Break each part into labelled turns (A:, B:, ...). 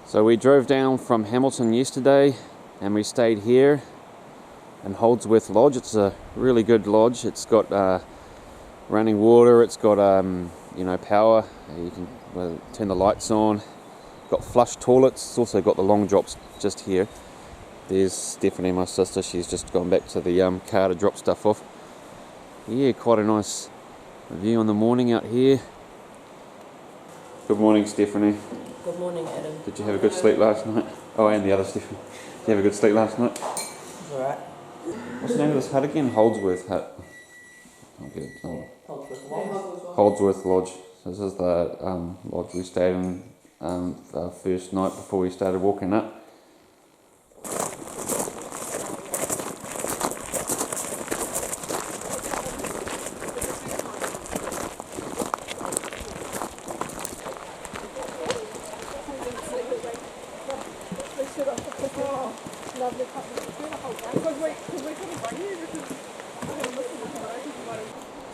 A: So we drove down from Hamilton yesterday and we stayed here in Holdsworth Lodge. It's a really good lodge. It's got running water, it's got power, you can turn the lights on, got flush toilets. It's also got the long drops just here. There's Stephanie, my sister, she's just gone back to the car to drop stuff off. Yeah, quite a nice view in the morning out here. Good morning, Stephanie.
B: Good morning, Adam.
A: Did you have a good sleep last night? Oh, and the other Stephanie. Did you have a good sleep last night?
B: It's alright.
A: What's the name of this hut again? Holdsworth Hut. Okay. Holdsworth Lodge. So this is the lodge we stayed in our first night before we started walking up.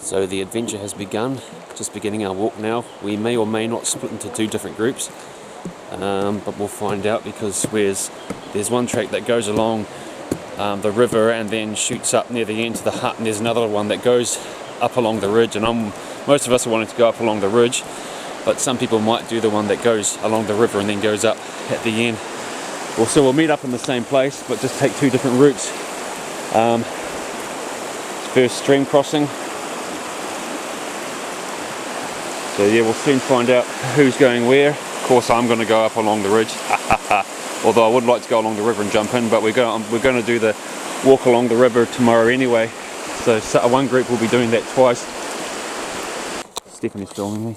A: So the adventure has begun, just beginning our walk now. We may or may not split into two different groups, but we'll find out because there's one track that goes along the river and then shoots up near the end to the hut, and there's another one that goes up along the ridge, and most of us are wanting to go up along the ridge, but some people might do the one that goes along the river and then goes up at the end. So we'll meet up in the same place, but just take two different routes. First stream crossing. So yeah, we'll soon find out who's going where. Of course, I'm going to go up along the ridge. Although I would like to go along the river and jump in, but we're going to do the walk along the river tomorrow anyway. So one group will be doing that twice. Stephanie's filming me.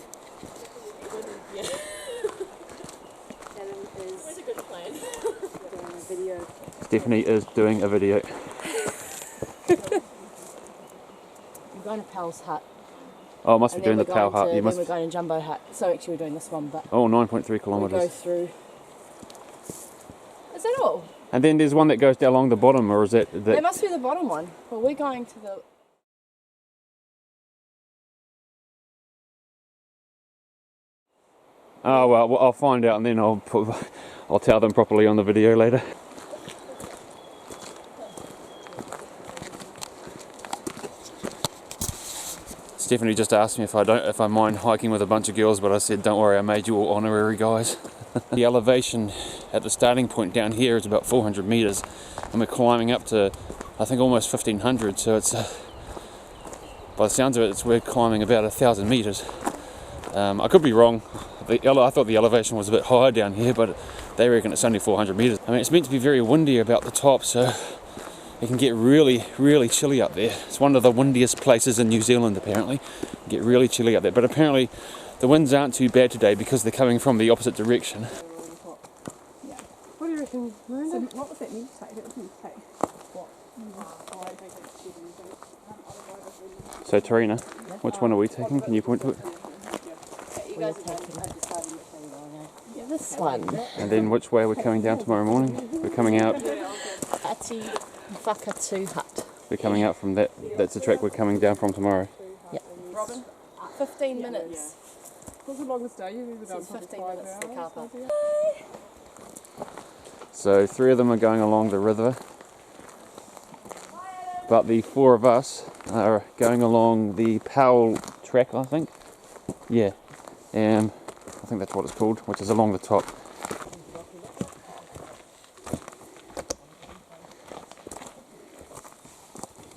A: Stephanie is doing a video.
B: We're going to Powell's Hut.
A: Oh, I must be doing the Powell Hut.
B: Then we're going to Jumbo Hut. So actually we're doing this one, but...
A: Oh, 9.3 kilometres.
B: We'll go through... Is that all?
A: And then there's one that goes down along the bottom, or is that...
B: It must be the bottom one. Well, we're going to the...
A: Oh, well, I'll find out and then I'll tell them properly on the video later. Stephanie just asked me if I mind hiking with a bunch of girls, but I said, don't worry, I made you all honorary guys. The elevation at the starting point down here is about 400 metres, and we're climbing up to, I think, almost 1500, so it's, by the sounds of it, we're climbing about 1,000 metres. I could be wrong. I thought the elevation was a bit higher down here, but they reckon it's only 400 metres. I mean, it's meant to be very windy about the top, so it can get really, really chilly up there. It's one of the windiest places in New Zealand, apparently. It can get really chilly up there, but apparently the winds aren't too bad today because they're coming from the opposite direction.
C: Yeah. What do you reckon, Miranda? So what was that meant to take? That was meant to take what?
A: So Tarina, which one are we taking? Can you point to it?
B: We're taking this one.
A: And then which way we're coming down tomorrow morning? We're coming out...
B: Atiwhakatu Hut.
A: We're coming out from that. That's the track we're coming down from tomorrow.
B: Yep. Robin? 15 minutes.
C: What's the longest day you've ever done?
B: It's 15 minutes to the car park.
A: So 3 of them are going along the river, but the 4 of us are going along the Powell track, I think. Yeah, I think that's what it's called, which is along the top.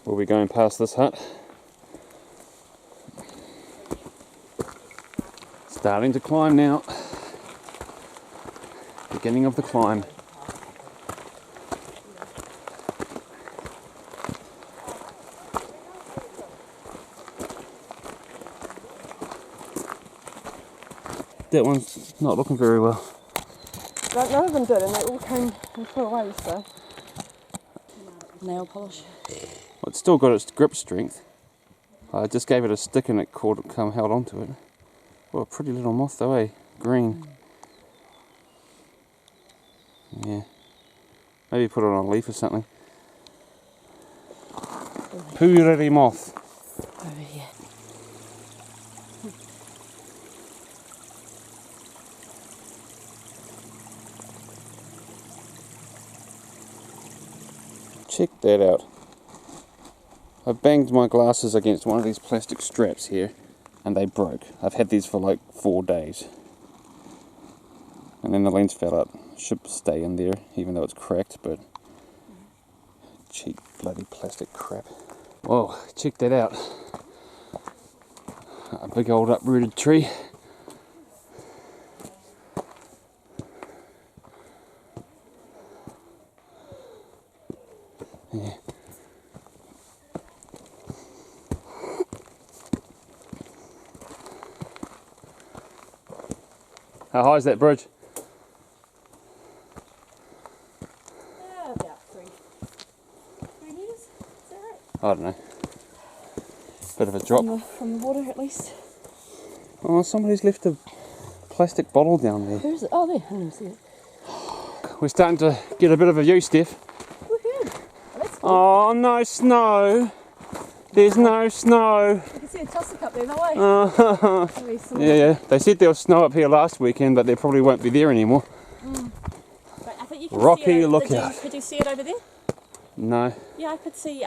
A: We'll be going past this hut. Starting to climb now. Beginning of the climb. That one's not looking very well.
C: None of them did, and they all came and flew away, so...
B: Nail polish.
A: Well, it's still got its grip strength. I just gave it a stick and it held onto it. Well, a pretty little moth though, eh? Green. Yeah. Maybe put it on a leaf or something. Puriri moth.
B: Over here.
A: Check that out. I banged my glasses against one of these plastic straps here and they broke. I've had these for like 4 days. And then the lens fell out. Should stay in there even though it's cracked, but cheap bloody plastic crap. Whoa, check that out. A big old uprooted tree. Yeah. How high is that bridge?
B: About 3 metres, is that right?
A: I don't know. Bit of a drop.
B: From the water at least.
A: Oh, somebody's left a plastic bottle down there.
B: Where is it? Oh, there. I didn't see it.
A: We're starting to get a bit of a view, Steph.
B: Woohoo! Oh, that's cool.
A: Oh, no snow. There's no snow.
B: I can see a tussock up there, no way.
A: Yeah. They said there was snow up here last weekend, but they probably won't be there anymore.
B: But I think you can
A: Rocky
B: see it.
A: lookout.
B: Could you see it over there?
A: No.
B: Yeah, I could see.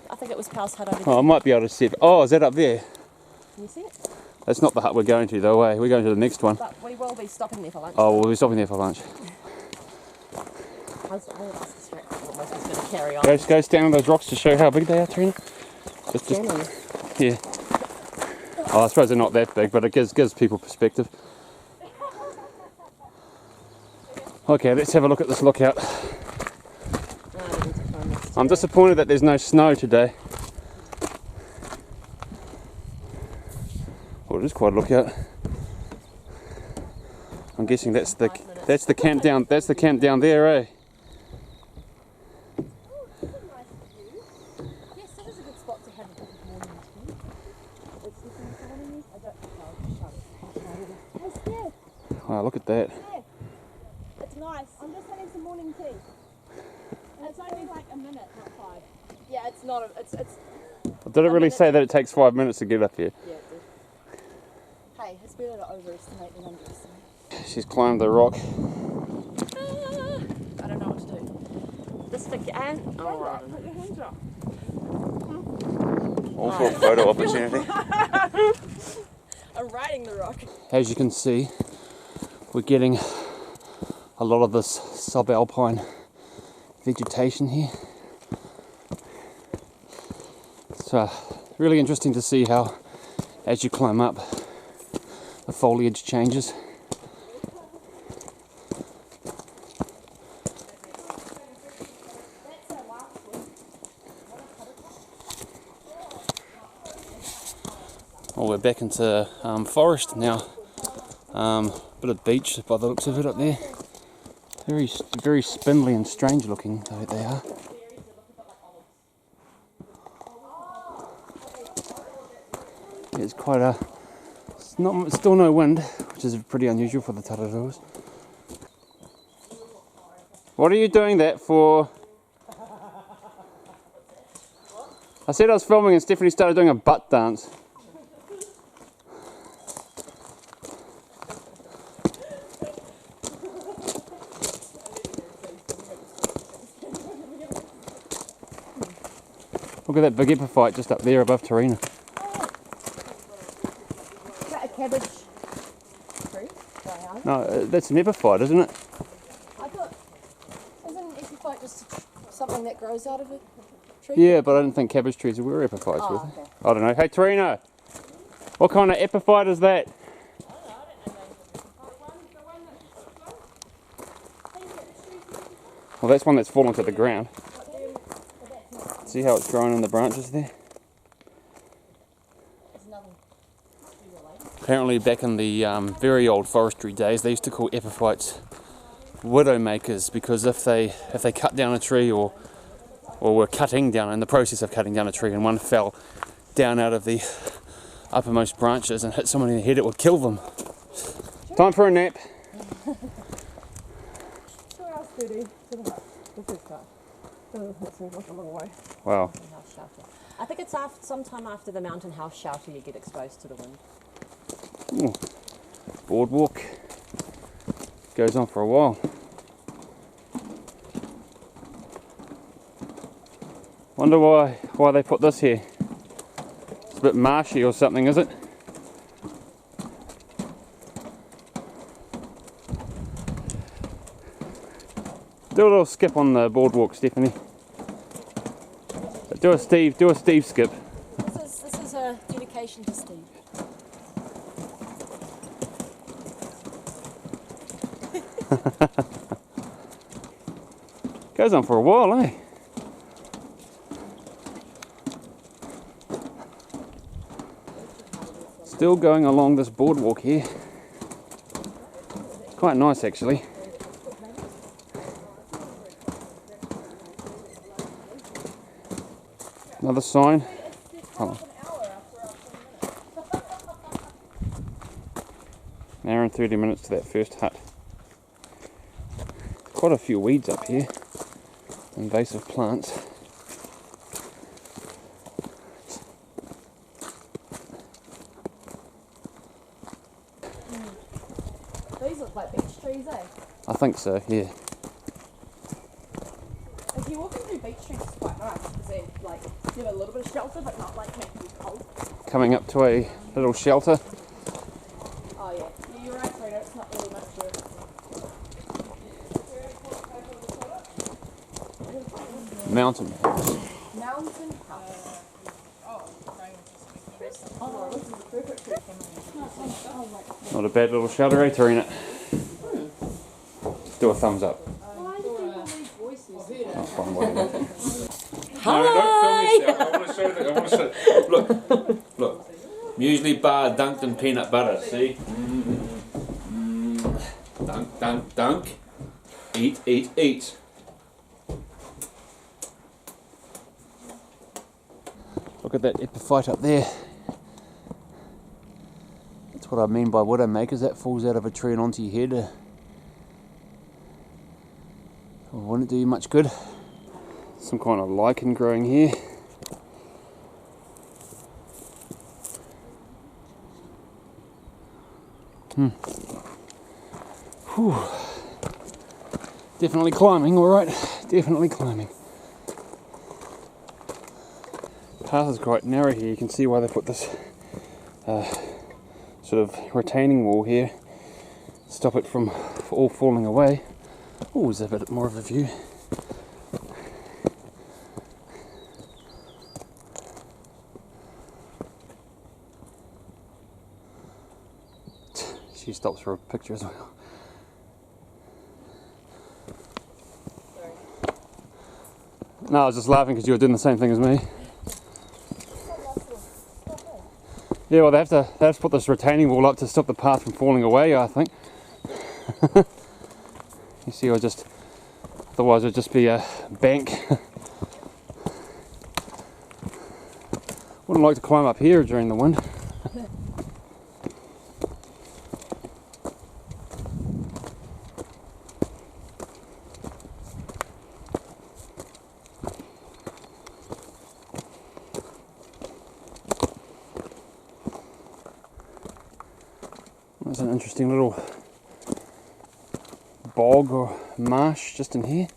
B: I think it was Powell's Hut over there.
A: Oh, I might be able to see it. Oh, is that up there?
B: Can you see it?
A: That's not the hut we're going to, though, eh? We're going to the next one.
B: But we will be stopping there for lunch.
A: Oh, we'll be stopping there for lunch.
B: I was distracted. Almost was going to carry on.
A: Go stand on those rocks to show how big they are, Trina. Just, yeah. Oh, I suppose they're not that big, but it gives people perspective. Okay, let's have a look at this lookout. I'm disappointed that there's no snow today. Well, it is quite a lookout. I'm guessing that's the camp down. That's the camp down there, eh?
B: Yes, that is a good spot to have a morning tea.
A: Wow, look at that.
B: It's nice. I'm just having some morning tea. And it's only like a minute, not 5. Yeah, it's not. It's.
A: Did it really say that it takes 5 minutes to get up here?
B: Yeah, it did. Hey, it's better to overestimate than underestimate.
A: She's climbed the rock.
B: I don't know what to do. The stick and
C: Put your hands up.
A: All for a photo opportunity.
B: I'm riding the rock.
A: As you can see, we're getting a lot of this subalpine vegetation here. It's really interesting to see how, as you climb up, the foliage changes. Well, we're back into forest now. Bit of beach by the looks of it up there. Very spindly and strange looking they are. It's quite still no wind, which is pretty unusual for the Tararuas. What are you doing that for? I said I was filming and Stephanie started doing a butt dance. Look at that big epiphyte just up there above Tarina.
B: Is that a cabbage tree?
A: No, that's an epiphyte, isn't it?
B: I thought, isn't an epiphyte just something that grows out of a tree?
A: Yeah, but I didn't think cabbage trees were epiphytes,
B: Oh,
A: were they?
B: okay.
A: I don't know. Hey, Tarina, what kind of epiphyte is that? Well, that's one that's fallen to the ground. See how it's growing in the branches there? Apparently back in the very old forestry days, they used to call epiphytes widow makers, because if they cut down a tree or were cutting down, in the process of cutting down a tree, and one fell down out of the uppermost branches and hit someone in the head, it would kill them. Time for a nap.
C: 2 hours 30 to the hut. The first hut. So that seems like a long way.
A: Wow.
B: House shelter. I think it's sometime after the mountain house shelter you get exposed to the wind.
A: Ooh. Boardwalk. Goes on for a while. Wonder why they put this here. It's a bit marshy or something, is it? Do a little skip on the boardwalk, Stephanie. Do a Steve skip.
B: This is a dedication to Steve.
A: Goes on for a while, eh? Still going along this boardwalk here. Quite nice actually. Another sign. Oh. An hour and 30 minutes to that first hut. Quite a few weeds up here. Invasive plants.
B: These look like beech trees, eh?
A: I think so, yeah.
B: If you're walking through beech trees, it's quite nice because they like give a little bit of shelter, but not like making you cold.
A: Coming up to a little shelter.
B: Oh yeah, you're right, Fredo. It's not really much room.
A: Mountain house.
B: Mountain house. Oh, this is a perfect tree for me.
A: Not a bad little shelter, eh, Tarina? Do a thumbs up.
B: Why do people leave voices?
A: Oh, fine, whatever.
B: Hi!
A: No, don't film yourself. I want to show that. I want to show. Look. Muesli bar dunked in peanut butter. See? Dunk. Eat. Look at that epiphyte up there. That's what I mean by widowmakers. That falls out of a tree and onto your head. Wouldn't do you much good. Some kind of lichen growing here. Whew. Definitely climbing, alright. Definitely climbing. Path is quite narrow here. You can see why they put this sort of retaining wall here. Stop it from all falling away. Oh, there's a bit more of a view. She stops for a picture as well.
B: Sorry.
A: No, I was just laughing because you were doing the same thing as me. Yeah, well, they have to put this retaining wall up to stop the path from falling away, I think. You see, otherwise it'd just be a bank. Wouldn't like to climb up here during the wind. There's an interesting little bog or marsh just in here.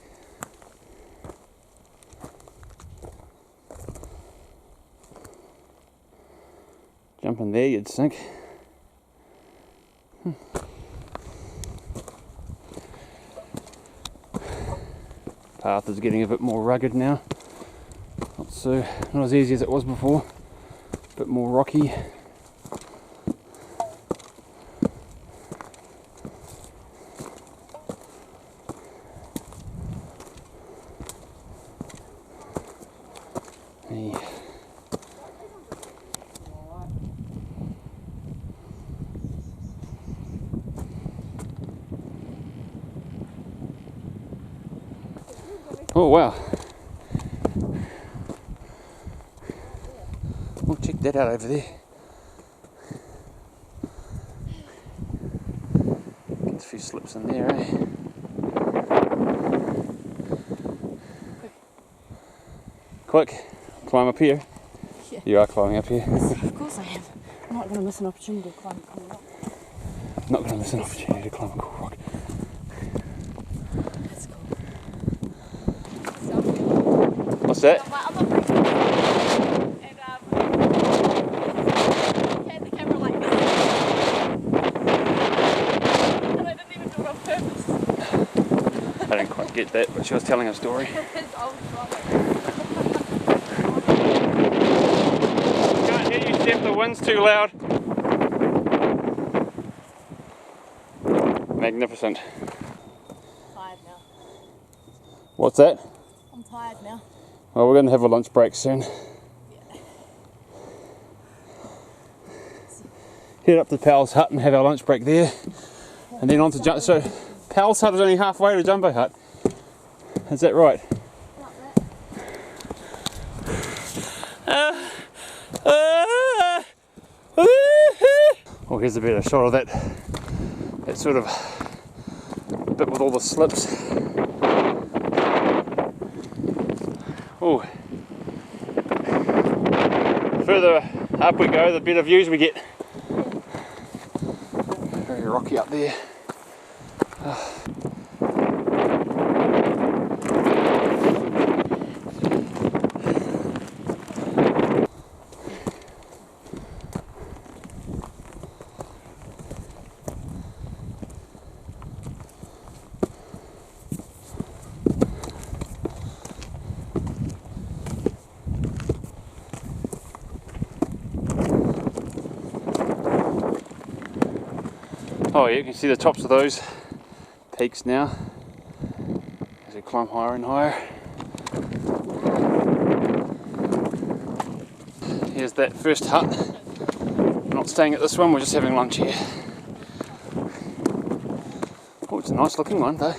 A: Jump in there, you'd sink. Path is getting a bit more rugged now. Not as easy as it was before. A bit more rocky. Oh wow. Oh, check that out over there. Gets a few slips in there, eh? Quick, climb up here.
B: Yeah.
A: You are climbing up here.
B: Of course I am. I'm not going to miss an opportunity to climb a cool rock.
A: Not going to miss an opportunity to climb a cool rock.
B: That's cool.
A: What's that?
B: My other
A: I didn't quite get that, but she was telling a story. Can't hear you, Steph, the wind's too loud. Magnificent.
B: I'm tired now.
A: What's that?
B: I'm tired now.
A: Well, we're going to have a lunch break soon. Head up to Powell's Hut and have our lunch break there. And then on to Jumbo. So, Powell's Hut is only halfway to Jumbo Hut. Is that right? Oh, here's a better shot of that sort of bit with all the slips. Oh, further up we go, the better views we get. Very rocky up there. Oh yeah, you can see the tops of those peaks now as we climb higher and higher. Here's that first hut. We're not staying at this one, we're just having lunch here. Oh, it's a nice looking one though.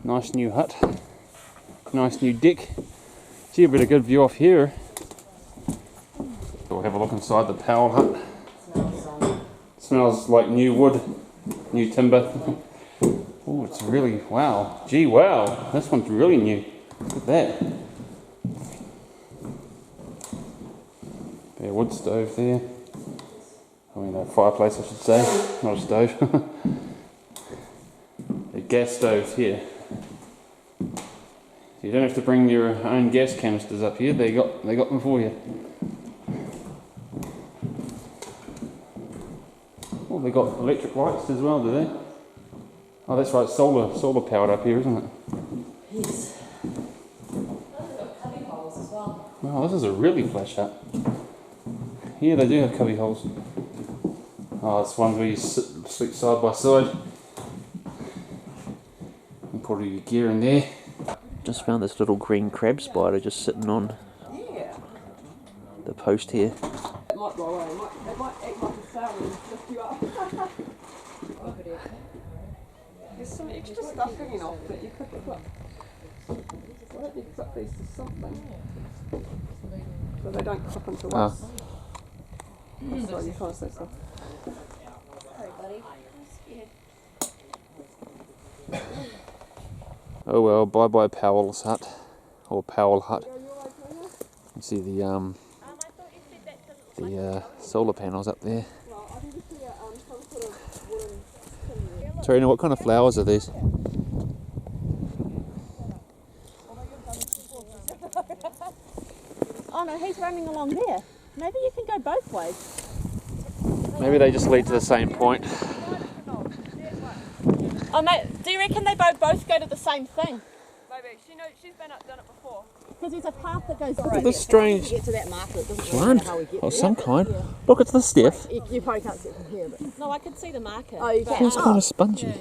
A: Nice new hut, nice new deck. Gee, a bit of good view off here. We'll have a look inside the Powell Hut. Smells like new wood, new timber. Oh, it's really, wow. Gee, wow, this one's really new. Look at that. There's a wood stove there. I mean, a fireplace, I should say, not a stove. A gas stove here. You don't have to bring your own gas canisters up here, they got them for you. Oh, they got electric lights as well, do they? Oh, that's right, solar powered up here, isn't it?
B: Yes. They've got cubby holes as well.
A: Wow, this is a really flash hut. Yeah, they do have cubby holes. Oh, it's one where you sleep side by side. And put all your gear in there. Just found this little green crab spider just sitting on the post here.
C: It might go away. It might act like a sail and lift you up. There's some extra stuff hanging off that you could clip. Why don't you clip these to something so they don't clip into us? So you can't say stuff.
B: Sorry, buddy.
A: Oh well, bye bye Powell's Hut, or Powell Hut. You see the solar panels up there. Tarina, what kind of flowers are these?
B: Oh no, he's running along there. Maybe you can go both ways.
A: Maybe they just lead to the same point.
B: Oh mate, do you reckon they both go to the same thing?
C: Maybe. She's been up, done it before.
B: Because there's a path that goes
A: Look at this strange
B: get to that marker. It doesn't
A: plant of some kind. Look, it's the Steph.
C: You probably can't see it from here, but...
B: No, I can see the marker.
C: Oh, you can.
A: Feels kind of spongy.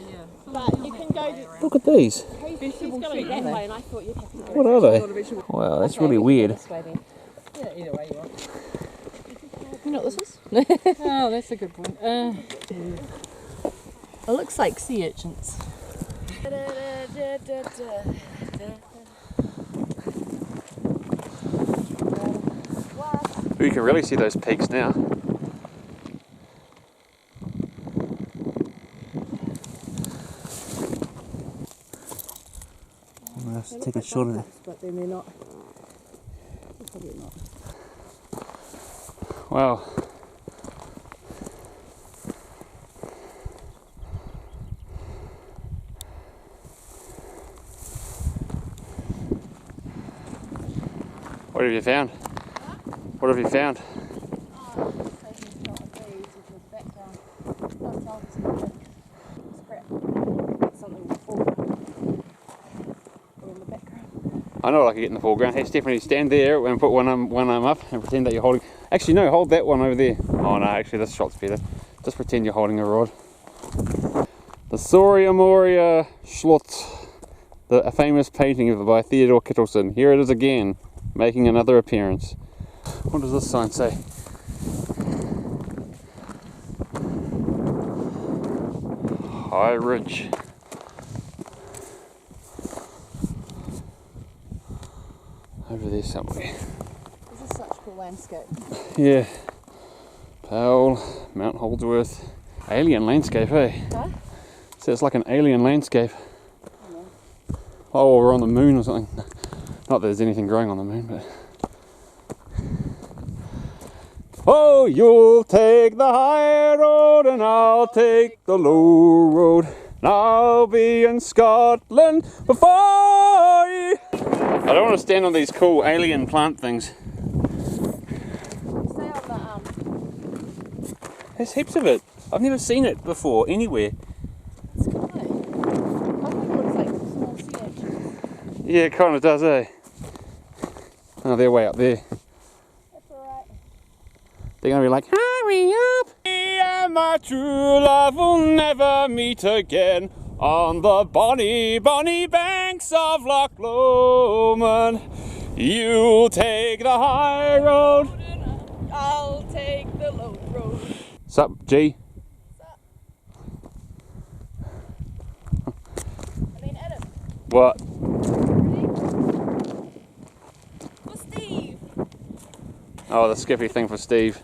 B: But you can go...
A: Look at these.
B: He's going that way and I thought you'd have to go.
A: What are they? Wow, that's really weird.
C: Yeah, either way you want.
B: You know what this is?
C: Oh, that's a good one.
B: It looks like sea urchins.
A: You can really see those peaks now. I'm gonna have to take a shot of it.
C: But then they're not. Probably not.
A: Wow. What have you found? What have you found?
B: Oh, I'm just taking a shot of these with the background. Not tell us anything. Scrap. Something in the foreground. Or in the background.
A: I know what I could get in the foreground. Hey, Stephanie, stand there and put one arm up and pretend that you're holding. Actually, no, hold that one over there. Oh no, actually, this shot's better. Just pretend you're holding a rod. The Soria Moria Schlotz, a famous painting by Theodore Kittelson. Here it is again, making another appearance. What does this sign say? High Ridge. Over there somewhere.
B: This is such a cool landscape.
A: Yeah. Powell, Mt Holdsworth. Alien landscape, hey?
B: Huh?
A: So it's like an alien landscape.
B: Yeah.
A: Oh, we're on the moon or something. Not that there's anything growing on the moon, but... Oh, you'll take the high road and I'll take the low road. And I'll be in Scotland before you. I don't want to stand on these cool alien plant things.
B: Stay on the
A: There's heaps of it. I've never seen it before anywhere.
B: It's cool. I think it looks like small sea urchins.
A: Yeah, it kind of does, eh? Oh, they're way up there.
B: That's alright.
A: They're going to be like, hurry up! Me and my true love will never meet again on the bonny, bonny banks of Loch Lomond. You'll take the high road.
B: I'll take the low road.
A: Sup, G?
B: I mean, Adam.
A: What?
B: Ready? For Steve.
A: Oh, the skippy thing for Steve.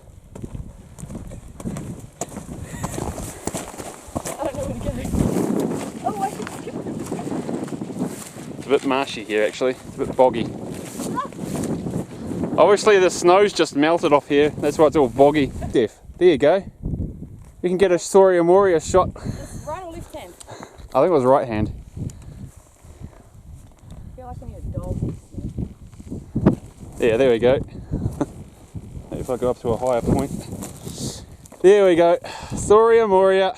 B: I don't know where to go. Oh, I should skip it.
A: It's a bit marshy here, actually. It's a bit boggy. Obviously, the snow's just melted off here. That's why it's all boggy. Steph, there you go. You can get a Soria Moria shot.
B: This right or left hand?
A: I think it was right hand.
B: I feel like I need a dog.
A: Yeah, there we go. If I go up to a higher point. There we go. Soria Moria.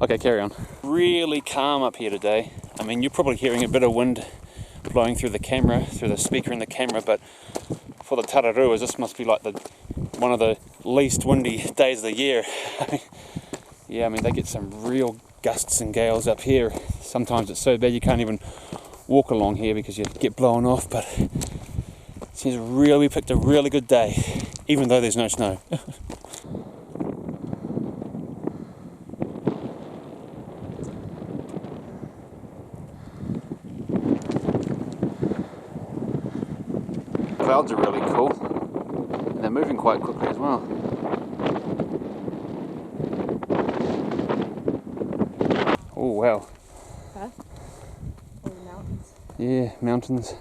A: Okay, carry on. Really calm up here today. I mean, you're probably hearing a bit of wind blowing through the camera, through the speaker in the camera, but for the Tararuas, this must be like one of the least windy days of the year. Yeah, I mean, they get some real gusts and gales up here. Sometimes it's so bad you can't even walk along here because you get blown off, but it seems we picked a really good day, even though there's no snow. Clouds are really cool, and they're moving quite quickly as well. Oh wow.
B: Huh? All the mountains.
A: Yeah, mountains.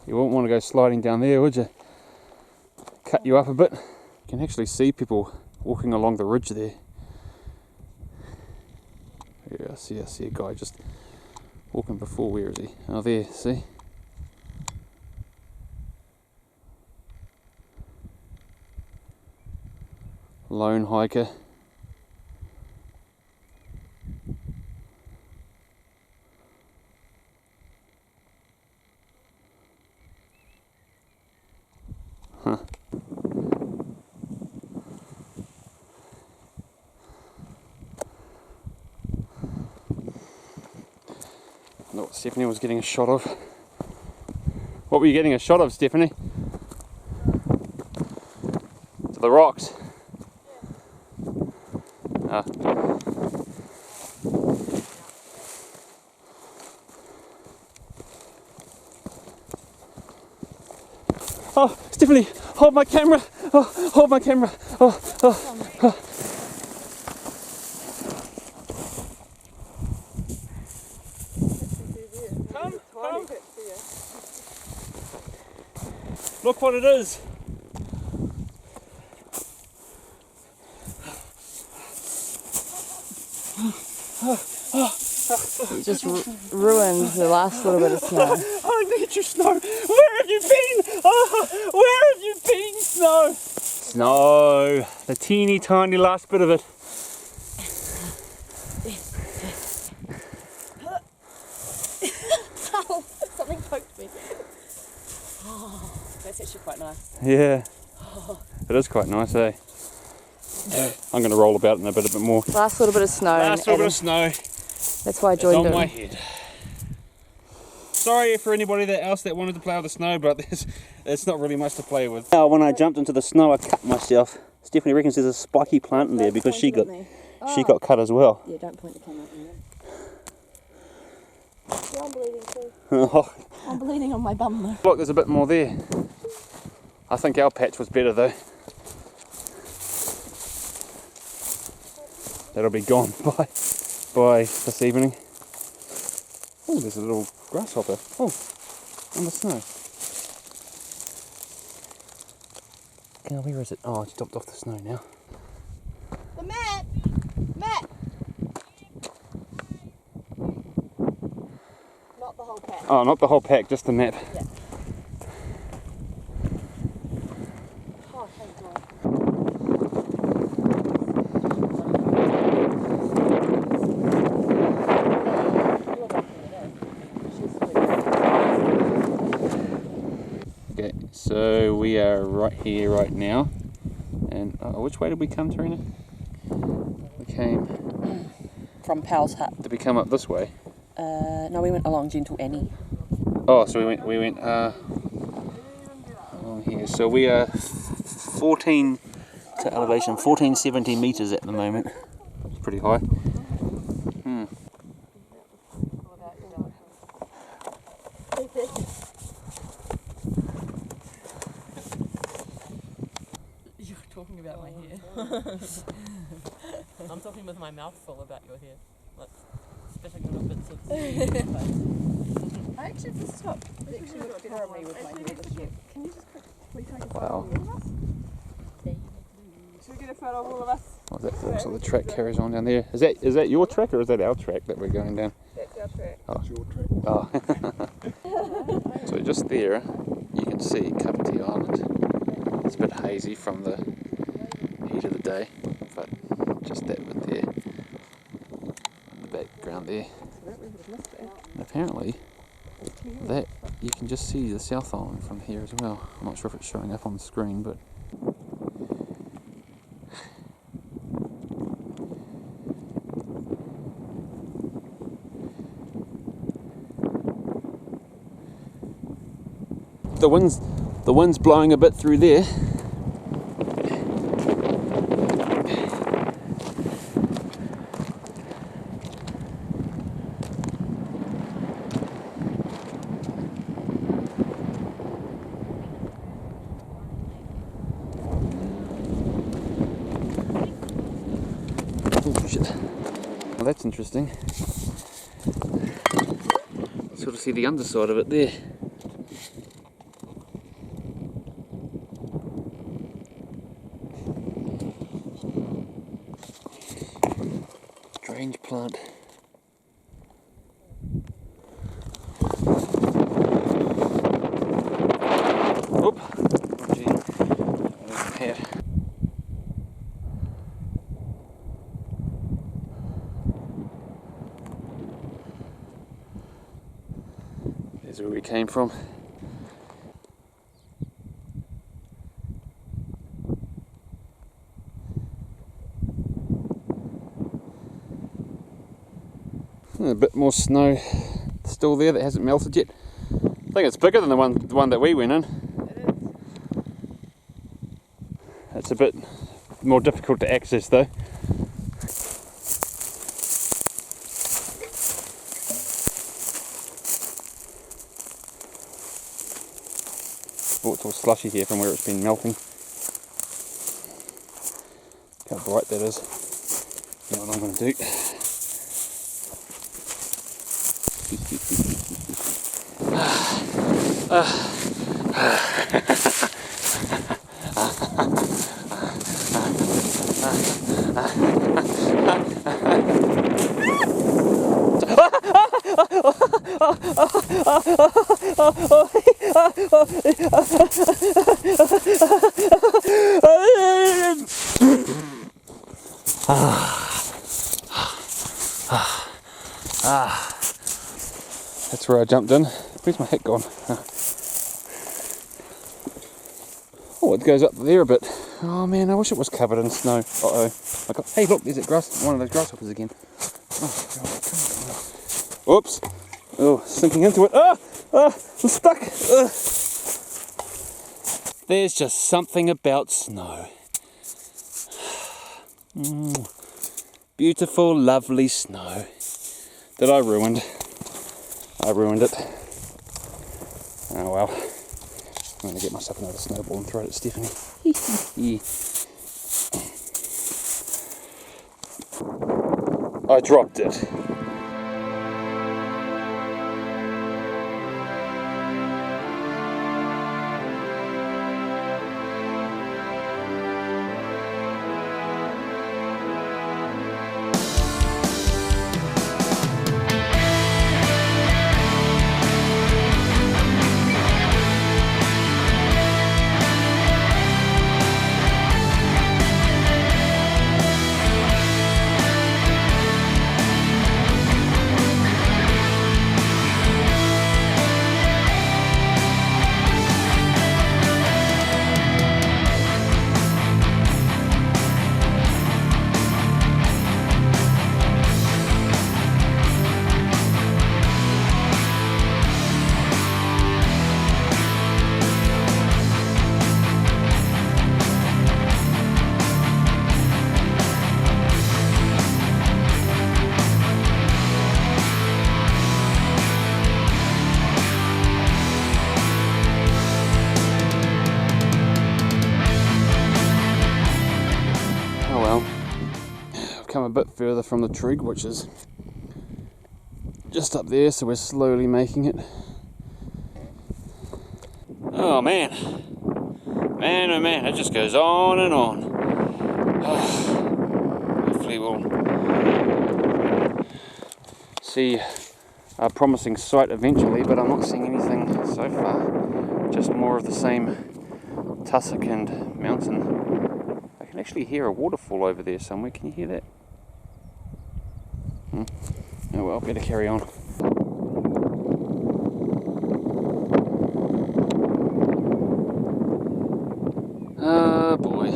A: You wouldn't want to go sliding down there, would you? Cut you up a bit. You can actually see people walking along the ridge there. Yeah, I see a guy just walking before. Where is he? Oh, there, see? Lone hiker. Huh. I know what Stephanie was getting a shot of. What were you getting a shot of, Stephanie? To the rocks. Ah. Oh, Stephanie, hold my camera. Oh, hold my camera. Oh. Come. Look what it is.
B: You just ruined the last little bit of snow.
A: I need your snow. Where have you been? Oh, where have you been, snow? Snow. The teeny tiny last bit of it.
B: Something poked me. Oh, that's actually quite nice.
A: Yeah. It is quite nice, eh? I'm going to roll about in a bit more.
B: Last little bit of snow.
A: Last little bit of snow.
B: That's why I joined
A: it's on
B: him.
A: my head. Sorry for anybody else that wanted to play with the snow, but it's not really much to play with. When I jumped into the snow, I cut myself. Stephanie reckons there's a spiky plant in there because she got cut as well.
B: Yeah, don't point the camera at me. Yeah, I'm bleeding too. I'm bleeding on my bum though.
A: Look, there's a bit more there. I think our patch was better though. That'll be gone by this evening. Oh, there's a little grasshopper. Oh, on the snow. Oh, where is it? Oh, it's dropped off the snow now.
B: The map! Map! Not the whole pack.
A: Oh, not the whole pack, just the map.
B: Yeah. Oh, thank God.
A: Okay, so we are right here right now. And which way did we come, Tarina? We came...
B: From Powell's Hut.
A: Did we come up this way?
B: No, we went along Gentle Annie.
A: Oh, so we went along here. So we are 14 to elevation, 1470 meters at the moment. It's pretty high.
D: You're talking about my hair. I'm talking with my mouth full about your hair. Like, spitting little bits of
B: I actually have to stop. It actually looks horribly with my hair this year.
C: Can you just quickly take a photo
A: Wow.
C: of all of us? Should we get a photo of all of us?
A: Oh, that looks like the track carries on down there. Is that your track or is that our track that we're going down?
C: That's our track.
A: Oh. It's your track. Oh. So just there, you can see Kapiti Island. It's a bit hazy from the heat of the day, but just that bit there, in the background there. And apparently, that you can just see the South Island from here as well. I'm not sure if it's showing up on the screen, but the wind's blowing a bit through there. Oh, shit. Well, that's interesting. Sort of see the underside of it there. Strange plant. Oop. Oh, gee. Hat. There's where we came from. A bit more snow still there that hasn't melted yet. I think it's bigger than the one that we went in. It's a bit more difficult to access though. Oh, it's all slushy here from where it's been melting. Look how bright that is. You know what I'm going to do? That's where I jumped in. Where's my hat gone? Oh, it goes up there a bit. Oh man, I wish it was covered in snow. Uh-oh. Hey look, there's one of those grasshoppers again. Oh God, come on. Oops. Oh, sinking into it. I'm stuck. There's just something about snow. Beautiful, lovely snow that I ruined. I ruined it. Oh well. I'm going to get myself another snowball and throw it at Stephanie. I dropped it. A bit further from the trig, which is just up there, so we're slowly making it. Oh man, oh man, it just goes on and on. Hopefully we'll see a promising sight eventually, but I'm not seeing anything so far, just more of the same tussock and mountain. I can actually hear a waterfall over there somewhere. Can you hear that? Oh well, better carry on. Oh boy.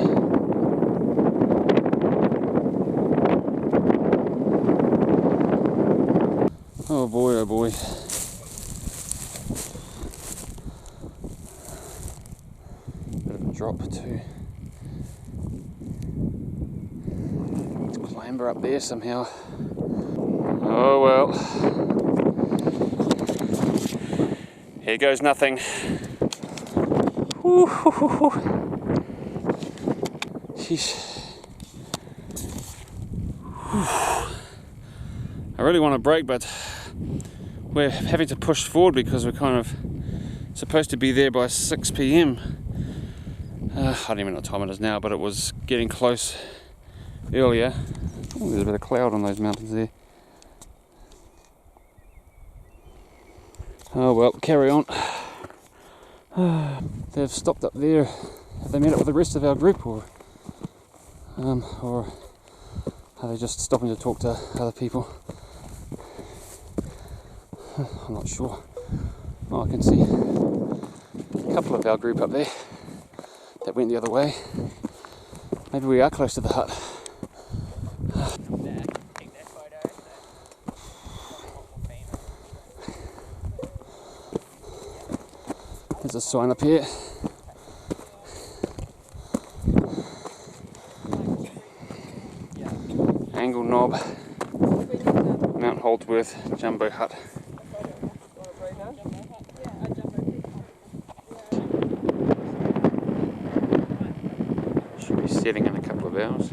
A: Oh boy, oh boy. Bit of a drop too. Let's clamber up there somehow. Oh well, here goes nothing. Jeez. I really want to brake, but we're having to push forward because we're kind of supposed to be there by 6 p.m. I don't even know what time it is now, but it was getting close earlier. Oh, there's a bit of cloud on those mountains there. Oh well, carry on. They've stopped up there. Have they met up with the rest of our group, or are they just stopping to talk to other people? I'm not sure. Oh, I can see a couple of our group up there that went the other way. Maybe we are close to the hut. There's a sign up here. Angle Knob, Mt Holdsworth, Jumbo Hut. Should be setting in a couple of hours.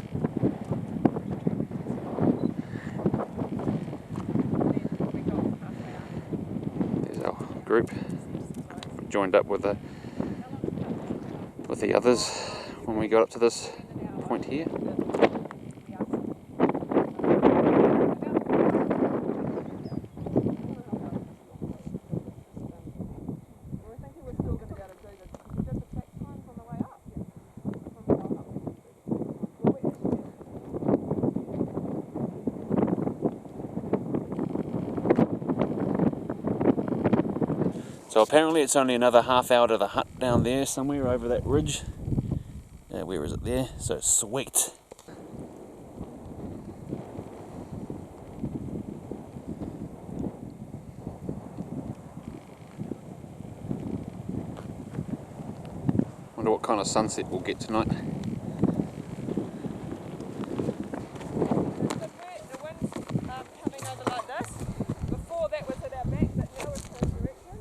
A: There's our group. Joined up with the others when we got up to this point here. So apparently it's only another half hour to the hut down there somewhere over that ridge. Where is it there? So sweet. Wonder what kind of sunset we'll get tonight.
C: Coming over like this. Before that was at our back, but now it's this direction.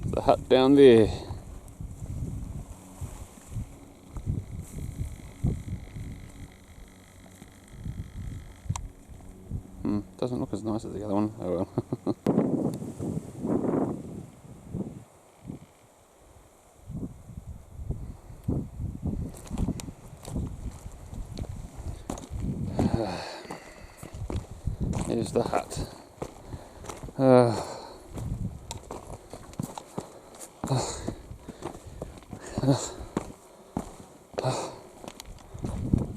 A: The hut down there. Doesn't look as nice as the other one. Oh well. Here's the hut.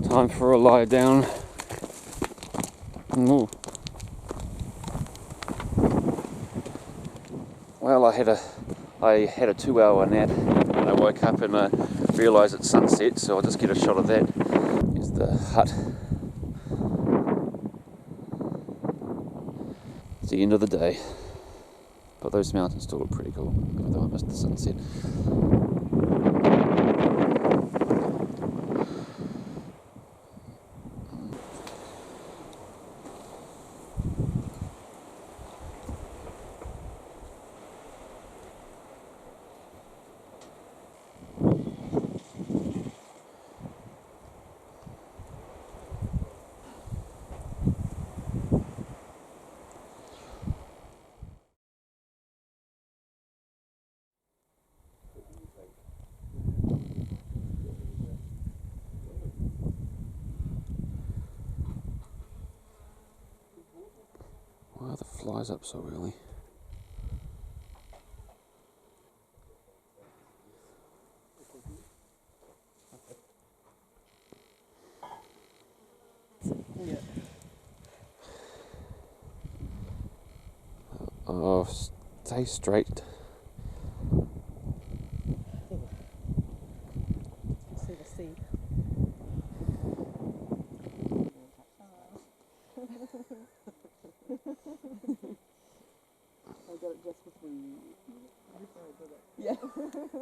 A: Time for a lie down. Ooh. Well, I had a 2-hour nap and I woke up and I realised it's sunset, so I'll just get a shot of that. Here's the hut. It's the end of the day, but those mountains still look pretty cool, even though I missed the sunset. Why are the flies up so early? Oh, stay straight.
B: See the sea. I got it just before you. Yeah. Okay.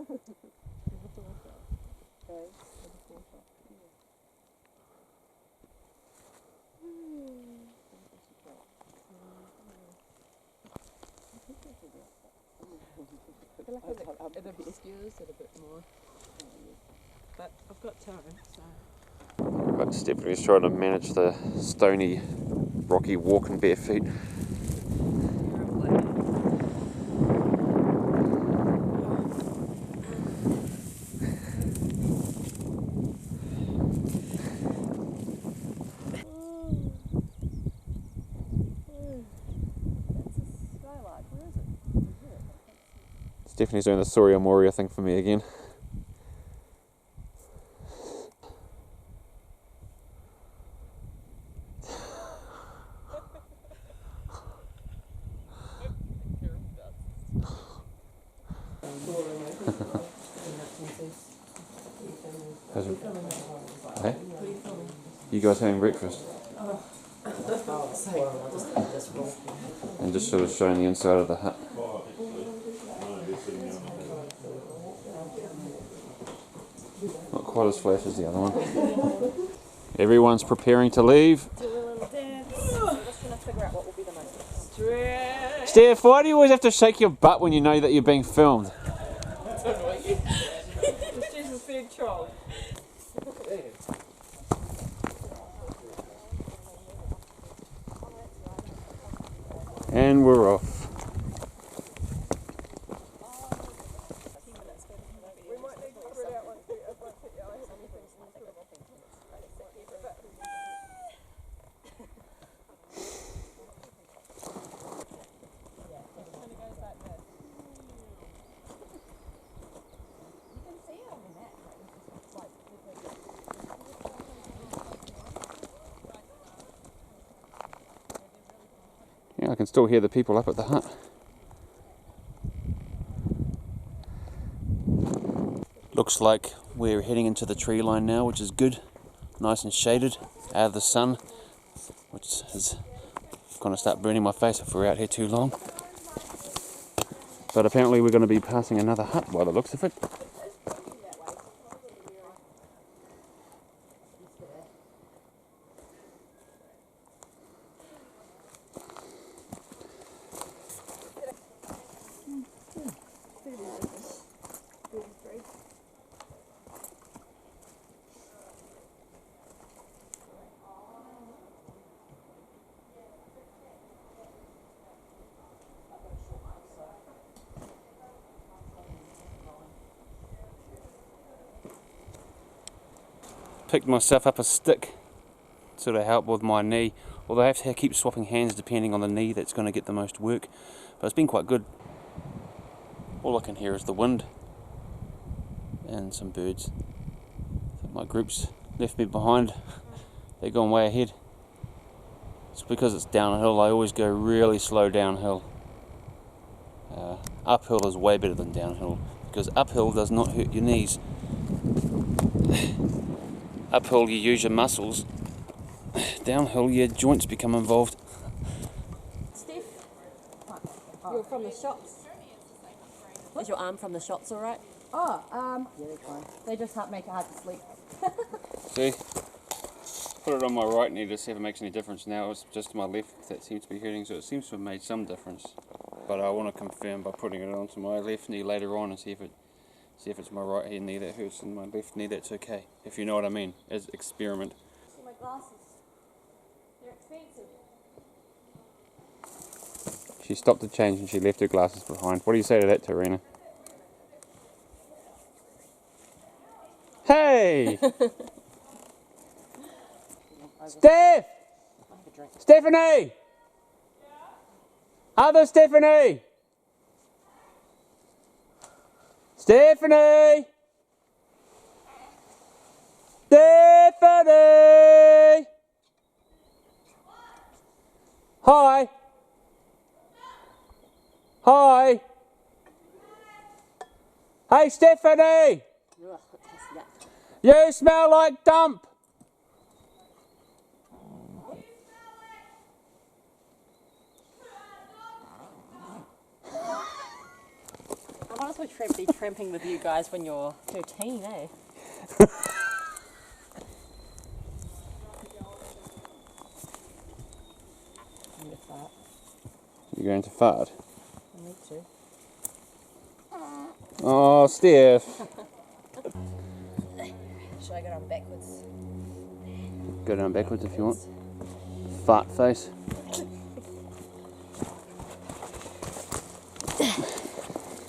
D: It obscures it a bit more. But I've got time, so.
A: But Stephanie's trying to manage the stony, rocky walk in bare feet. Stephanie's doing the Soria Moria thing for me again. Hey? You guys having breakfast? And just sort of showing the inside of the hut. Not quite as flash as the other one. Everyone's preparing to leave.
B: Do a little dance. We're just going to figure out what will be the most.
A: Steph, why do you always have to shake your butt when you know that you're being filmed?
C: She's a big troll.
A: And we're off.
C: We might need to spread out once we have anything.
A: I can still hear the people up at the hut. Looks like we're heading into the tree line now, which is good. Nice and shaded, out of the sun, which is going to start burning my face if we're out here too long. But apparently we're going to be passing another hut by the looks of it. Picked myself up a stick to help with my knee, although I have to keep swapping hands depending on the knee that's going to get the most work, but it's been quite good. All I can hear is the wind and some birds. My group's left me behind, they're going way ahead. It's because it's downhill, I always go really slow downhill. Uphill is way better than downhill, because uphill does not hurt your knees. Uphill you use your muscles, downhill your joints become involved.
B: Steph, you're from the shots.
D: Is your arm from the shots alright?
B: Oh, yeah, they're fine. They just make it hard to sleep.
A: See, put it on my right knee to see if it makes any difference. Now it's just my left that seems to be hurting, so it seems to have made some difference. But I want to confirm by putting it onto my left knee later on and see if it's my right hand knee that hurts and my left knee that's okay. If you know what I mean, as experiment.
B: See my glasses. They're expensive.
A: She stopped to change and she left her glasses behind. What do you say to that, Tarina? Hey! Steph! Stephanie! Other Stephanie! Stephanie! Stephanie! Hi! Hi! Hey Stephanie! You smell like dump!
D: I might as well be tramping with you guys when you're 13, eh?
A: You're going to fart?
D: I need to.
A: Oh, Steph.
B: Should I go down backwards?
A: Go down backwards if you want. Fart face.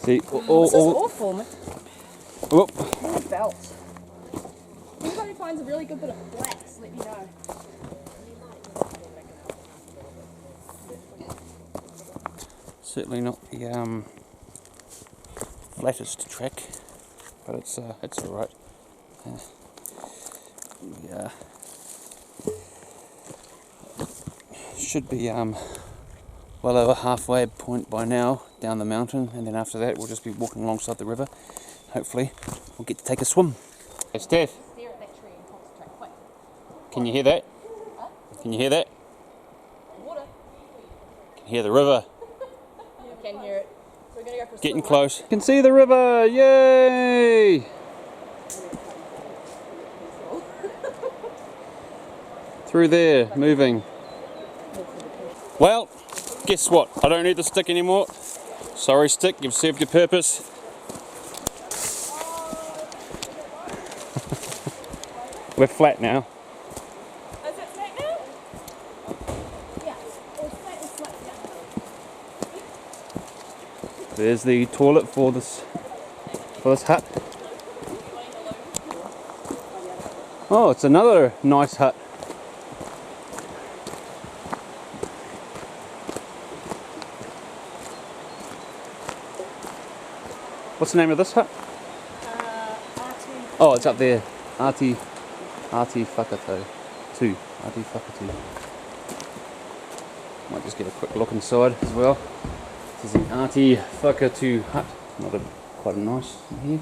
A: See,
B: This is awful, man.
A: Whoop.
B: My belt. If anybody finds a really good bit of flax, let me know.
A: Certainly not the flattest track, but it's alright. Yeah. Should be well over halfway point by now down the mountain, and then after that we'll just be walking alongside the river. Hopefully we'll get to take a swim. Hey Steph,
B: Stare at that tree and concentrate. Quick.
A: can you hear that?
B: Huh?
A: Can you hear that?
B: Water.
A: Can hear the river.
B: I can hear it. So we're gonna go for a
A: Getting
B: swim,
A: close. You can see the river, yay! Through there, moving. Well, guess what? I don't need the stick anymore. Sorry stick, you've served your purpose. We're flat now.
B: Is it flat now? Yeah. It's flat, yeah.
A: There's the toilet for this hut. Oh, it's another nice hut. What's the name of this hut? Oh, it's up there. Atiwhakatu. Atiwhakatu. Might just get a quick look inside as well. This is the Atiwhakatu hut. Quite a nice one here.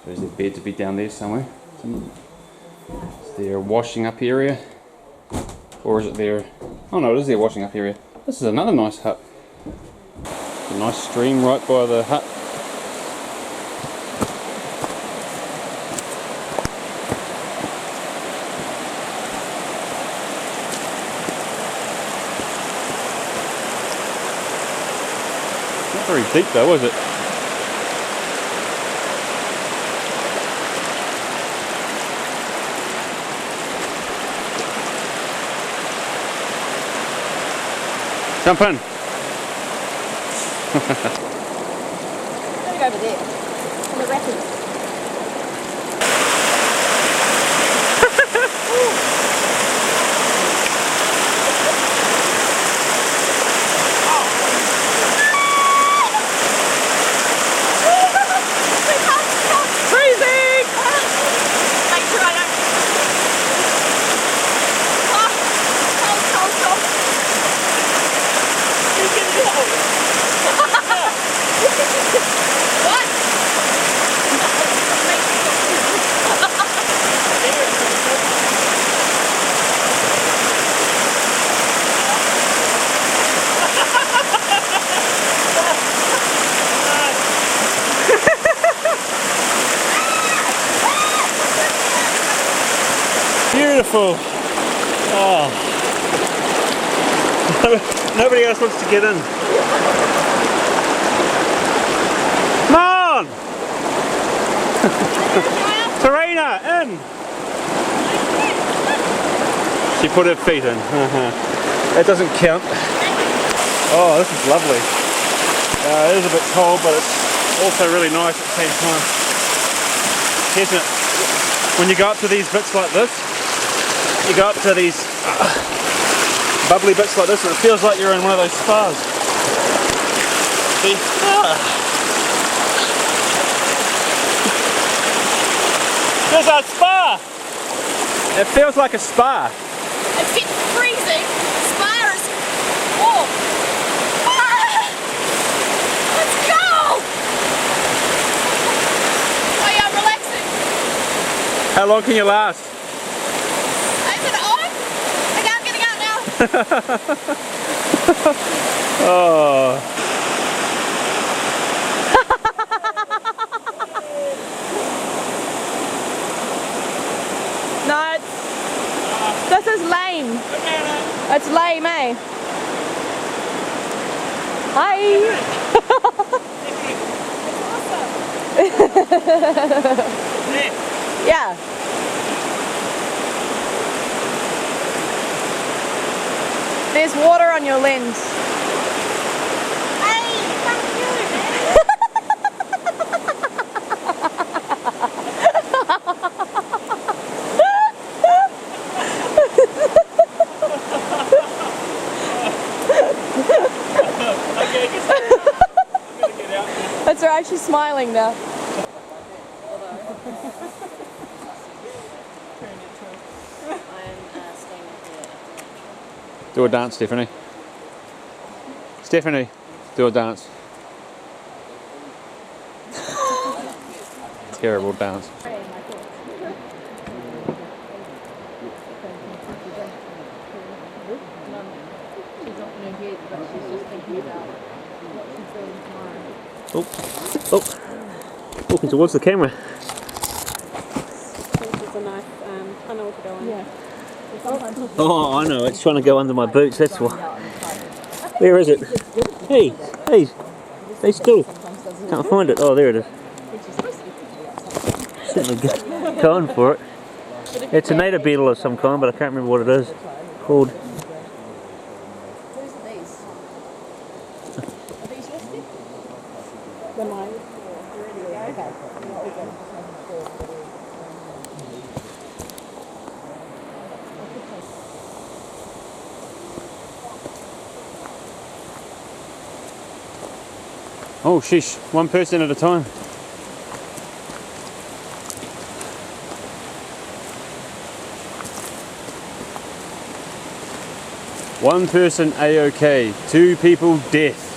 A: There's a bed to be down there somewhere. Is there a washing up area? Or is it there? Oh no, it is their washing up area. This is another nice hut. A nice stream right by the hut. Not very deep though, is it? Jump in.
B: I'm going to go over there. On the rapids.
C: Freezing! Make sure I don't. Cold. You can do it. What?
A: Beautiful. Oh. Nobody else wants to get in. Come on! Tarina, in! She put her feet in. That doesn't count. Oh, this is lovely. It is a bit cold, but it's also really nice at the same time. Isn't it? When you go up to these bits like this, you go up to these bubbly bits like this and it feels like you're in one of those spas. See? There's a spa! It feels like a spa.
C: It's freezing. Spa is warm. Let's go! Oh yeah, I'm relaxing.
A: How long can you last?
C: Is it on? Okay, I'm getting out now.
A: Oh.
B: No, this is lame. It's lame, eh? Hi. Yeah. There's water on your lens.
C: Hey, thank you,
B: That's right, she's smiling now.
A: Do a dance, Stephanie. Stephanie, do a dance. Terrible dance. Oh, oh, walking towards the camera.
C: This is a nice tunnel to go in. Yeah.
A: Oh, I know, it's trying to go under my boots, that's why. Where is it? Hey, stay still. Can't find it. Oh, there it is. Certainly going for it. It's a native beetle of some kind, but I can't remember what it is called. Oh sheesh, one person at a time. One person A-OK, 2 people death.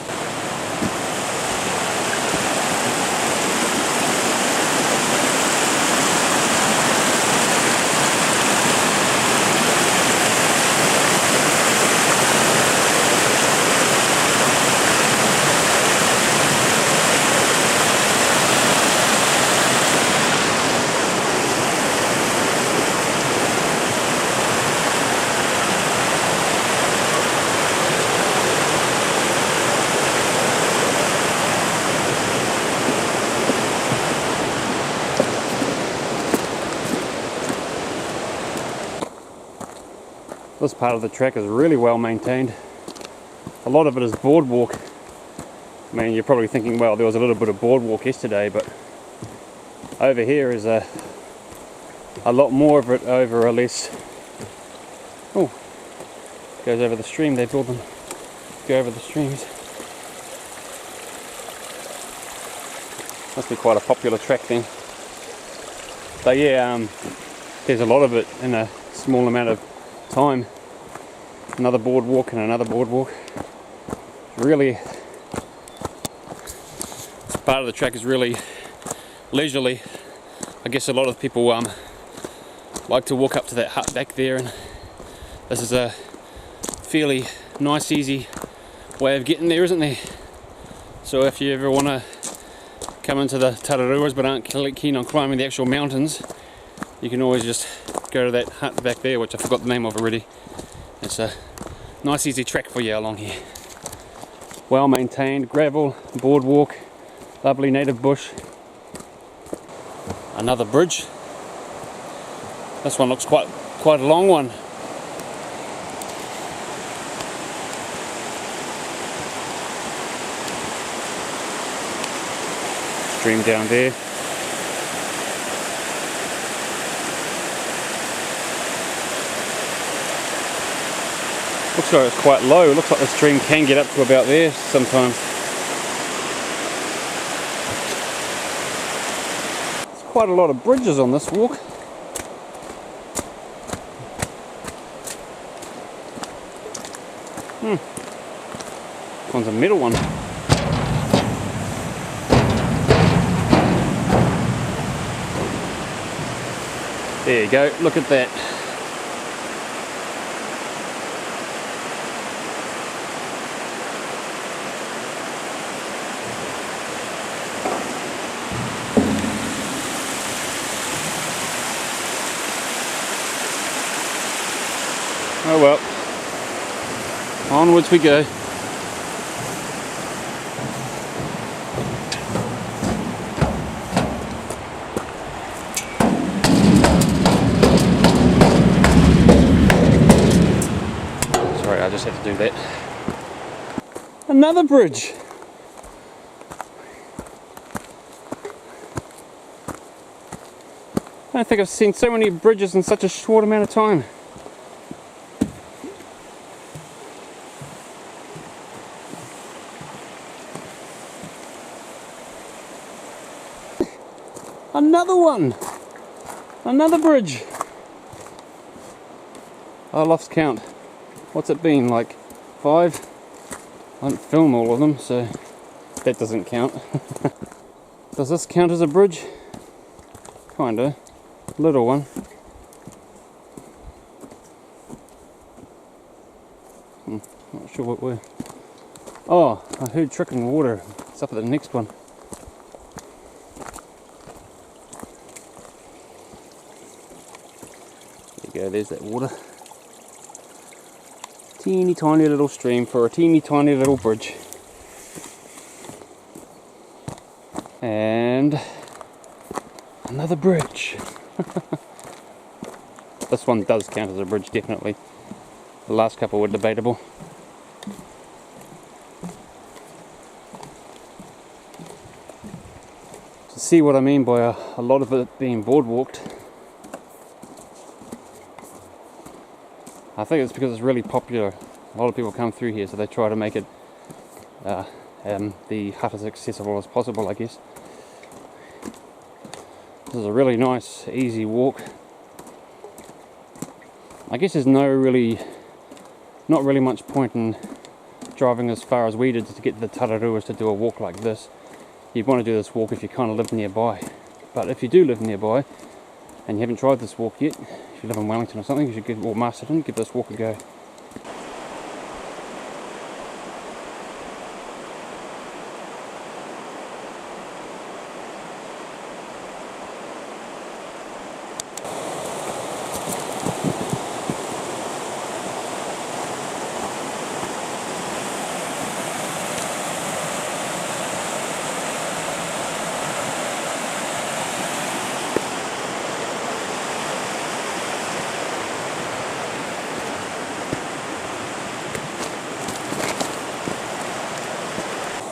A: This part of the track is really well maintained. A lot of it is boardwalk. I mean, you're probably thinking, well, there was a little bit of boardwalk yesterday, but over here is a lot more of it over a less. Oh, goes over the stream. They build them go over the streams. Must be quite a popular track then. But yeah, there's a lot of it in a small amount of time. Another boardwalk and another boardwalk. Really, this part of the track is really leisurely. I guess a lot of people like to walk up to that hut back there, and this is a fairly nice, easy way of getting there, isn't there? So if you ever want to come into the Tararuas but aren't keen on climbing the actual mountains, you can always just go to that hut back there, which I forgot the name of already. It's a nice easy track for you along here. Well maintained, gravel, boardwalk, lovely native bush. Another bridge. This one looks quite a long one. Stream down there. Looks like it's quite low. It looks like the stream can get up to about there sometimes. There's quite a lot of bridges on this walk. This one's a metal one. There you go, look at that. Oh well, onwards we go. Sorry, I just had to do that. Another bridge. I don't think I've seen so many bridges in such a short amount of time. Another one! Another bridge! I lost count. What's it been, like 5? I didn't film all of them, so that doesn't count. Does this count as a bridge? Kinda. Little one. Not sure what we're... Oh, I heard trickling water. It's up at the next one. There you go, there's that water. Teeny tiny little stream for a teeny tiny little bridge. And another bridge. This one does count as a bridge, definitely. The last couple were debatable. To see what I mean by a lot of it being boardwalked, I think it's because it's really popular. A lot of people come through here, so they try to make it the hut as accessible as possible, I guess. This is a really nice, easy walk. I guess there's no really not really much point in driving as far as we did to get to the Tararuas to do a walk like this. You'd want to do this walk if you kind of live nearby. But if you do live nearby and you haven't tried this walk yet, if you live in Wellington or something, you should or Masterton, give this walk a go.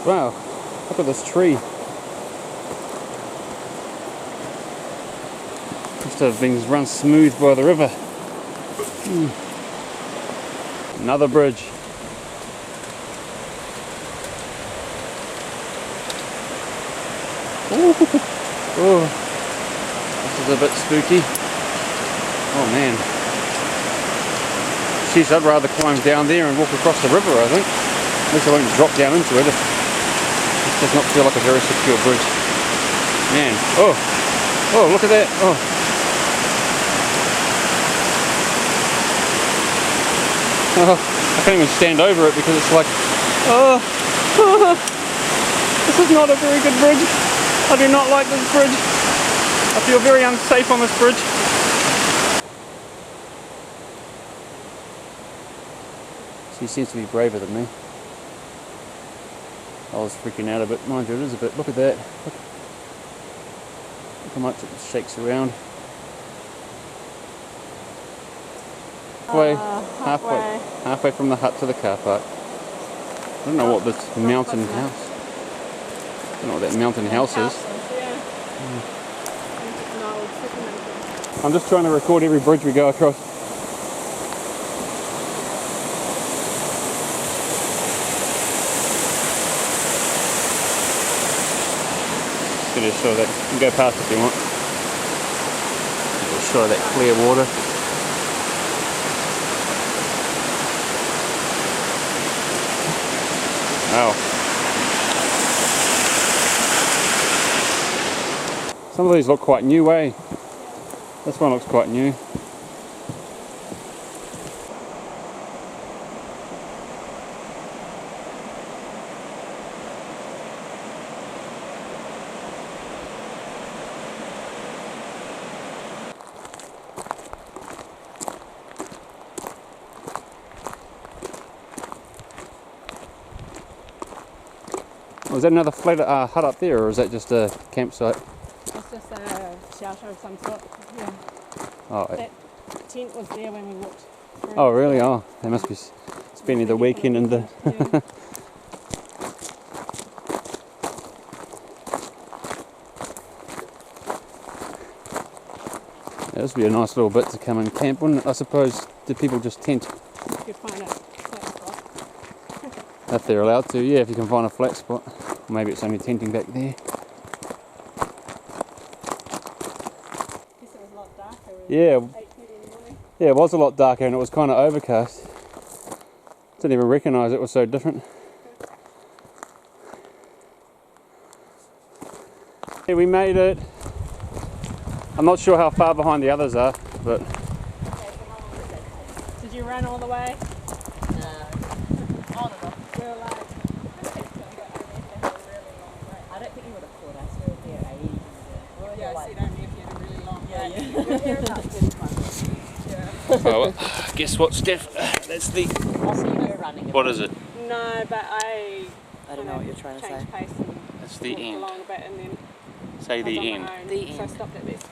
A: Wow, look at this tree. Must have been run smooth by the river. Another bridge. Ooh. Oh, this is a bit spooky. Oh man. Jeez, I'd rather climb down there and walk across the river, I think. At least I won't drop down into it. This does not feel like a very secure bridge. Man, oh, look at that. Oh. Oh, I can't even stand over it because it's like, this is not a very good bridge. I do not like this bridge. I feel very unsafe on this bridge. She seems to be braver than me. I was freaking out a bit, mind you, it is a bit. Look at that. Look how much it shakes around. Halfway from the hut to the car park. I don't know what this mountain house. I don't know what that mountain house is. I'm just trying to record every bridge we go across. Just show that, you can go past if you want. Just show that clear water. Wow. Some of these look quite new, eh? This one looks quite new. Was that another flat hut up there, or is that just a campsite?
B: It's just a shelter of some sort. Yeah.
A: Oh,
B: that tent was there when we walked through.
A: Oh, really? Oh, they must be spending the weekend in the.
B: Yeah.
A: This would be a nice little bit to come and camp, wouldn't it? I suppose, do people just tent?
B: You could find a flat spot.
A: If they're allowed to, yeah, if you can find a flat spot. Maybe it's only tenting back there.
B: I guess it was a lot darker.
A: Yeah.
B: 8:30 in the morning.
A: Yeah, it was a lot darker and it was kind of overcast. Didn't even recognise it was so different. Yeah, we made it. I'm not sure how far behind the others are, but...
B: Did you run all the way?
D: No. On and off.
B: We were like,
D: I don't think you would have caught us. We were there ages ago.
B: yeah, so you don't know if you had a really long way.
D: We're about 35 minutes.
A: Well, guess what, Steph? That's the...
D: Also, you were running.
A: What is it?
B: No, but I
D: don't know what you're trying to say.
B: changed pace and
A: That's the
B: walked
A: end.
B: along a bit and then
A: Say
B: I was
A: the
B: on my
A: end.
B: own,
D: The
B: so I
D: end.
B: stopped at this